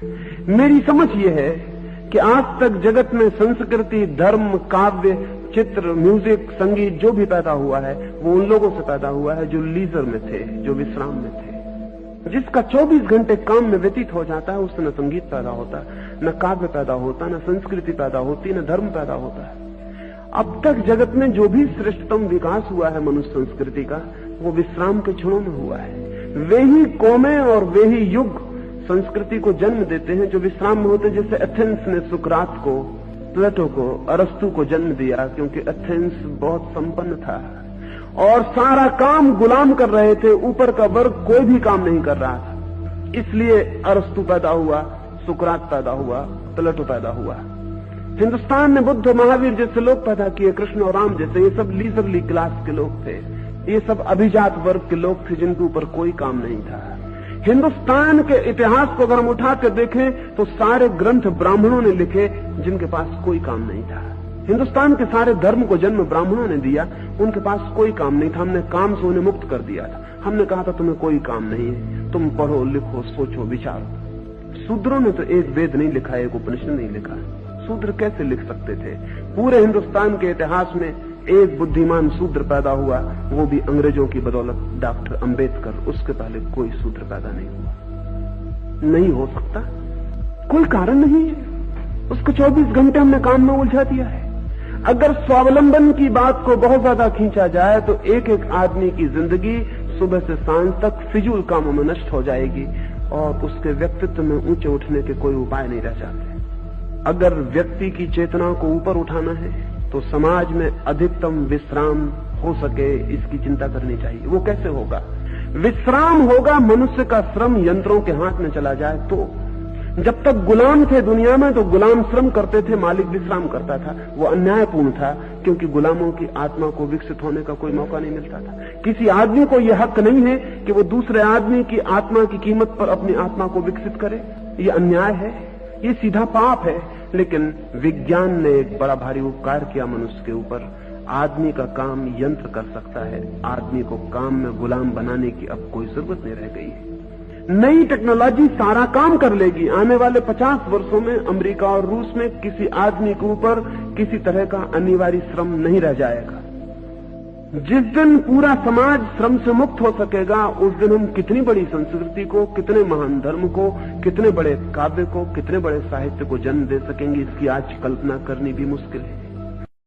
मेरी समझ यह है कि आज तक जगत में संस्कृति, धर्म, काव्य, चित्र, म्यूजिक, संगीत जो भी पैदा हुआ है वो उन लोगों से पैदा हुआ है जो लीजर में थे, जो विश्राम में थे। जिसका 24 घंटे काम में व्यतीत हो जाता है उससे न संगीत पैदा होता, न काव्य पैदा होता, न संस्कृति पैदा होती, न धर्म पैदा होता है। अब तक जगत में जो भी श्रेष्ठतम विकास हुआ है मनुष्य संस्कृति का, वो विश्राम के क्षणों में हुआ है। वे ही कौमें और वे ही युग संस्कृति को जन्म देते हैं जो विश्राम में होते। जैसे एथेंस ने सुकरात को, प्लेटो को, अरस्तु को जन्म दिया, क्योंकि एथेंस बहुत संपन्न था और सारा काम गुलाम कर रहे थे, ऊपर का वर्ग कोई भी काम नहीं कर रहा था। इसलिए अरस्तु पैदा हुआ, सुकरात पैदा हुआ, प्लेटो पैदा हुआ। हिंदुस्तान ने बुद्ध, महावीर जैसे लोग पैदा किए, कृष्ण और राम जैसे। ये सब लीजरली क्लास के लोग थे, ये सब अभिजात वर्ग के लोग थे जिनके ऊपर कोई काम नहीं था। हिंदुस्तान के इतिहास को अगर हम उठा कर देखें तो सारे ग्रंथ ब्राह्मणों ने लिखे जिनके पास कोई काम नहीं था। हिंदुस्तान के सारे धर्म को जन्म ब्राह्मणों ने दिया, उनके पास कोई काम नहीं था। हमने काम से उन्हें मुक्त कर दिया था। हमने कहा था तुम्हें कोई काम नहीं है, तुम पढ़ो, लिखो, सोचो, विचारो। शूद्रों ने तो एक वेद नहीं लिखा, एक उपनिषद नहीं लिखा। शूद्र कैसे लिख सकते थे? पूरे हिंदुस्तान के इतिहास में एक बुद्धिमान शूद्र पैदा हुआ, वो भी अंग्रेजों की बदौलत, डॉक्टर अंबेडकर। उसके पहले कोई शूद्र पैदा नहीं हुआ। नहीं हो सकता, कोई कारण नहीं है। उसको 24 घंटे हमने काम में उलझा दिया है। अगर स्वावलंबन की बात को बहुत ज्यादा खींचा जाए तो एक एक आदमी की जिंदगी सुबह से सांझ तक फिजूल कामों में नष्ट हो जाएगी और उसके व्यक्तित्व में ऊंचे उठने के कोई उपाय नहीं रह जाते। अगर व्यक्ति की चेतना को ऊपर उठाना है तो समाज में अधिकतम विश्राम हो सके, इसकी चिंता करनी चाहिए। वो कैसे होगा? विश्राम होगा मनुष्य का श्रम यंत्रों के हाथ में चला जाए तो। जब तक गुलाम थे दुनिया में तो गुलाम श्रम करते थे, मालिक विश्राम करता था। वो अन्यायपूर्ण था, क्योंकि गुलामों की आत्मा को विकसित होने का कोई मौका नहीं मिलता था। किसी आदमी को यह हक नहीं है कि वो दूसरे आदमी की आत्मा की कीमत पर अपनी आत्मा को विकसित करे। ये अन्याय है, ये सीधा पाप है। लेकिन विज्ञान ने एक बड़ा भारी उपकार किया मनुष्य के ऊपर। आदमी का काम यंत्र कर सकता है। आदमी को काम में गुलाम बनाने की अब कोई जरूरत नहीं रह गई है। नई टेक्नोलॉजी सारा काम कर लेगी। आने वाले 50 वर्षों में अमेरिका और रूस में किसी आदमी के ऊपर किसी तरह का अनिवार्य श्रम नहीं रह जाएगा। जिस दिन पूरा समाज श्रम से मुक्त हो सकेगा, उस दिन हम कितनी बड़ी संस्कृति को, कितने महान धर्म को, कितने बड़े काव्य को, कितने बड़े साहित्य को जन्म दे सकेंगे, इसकी आज कल्पना करनी भी मुश्किल है।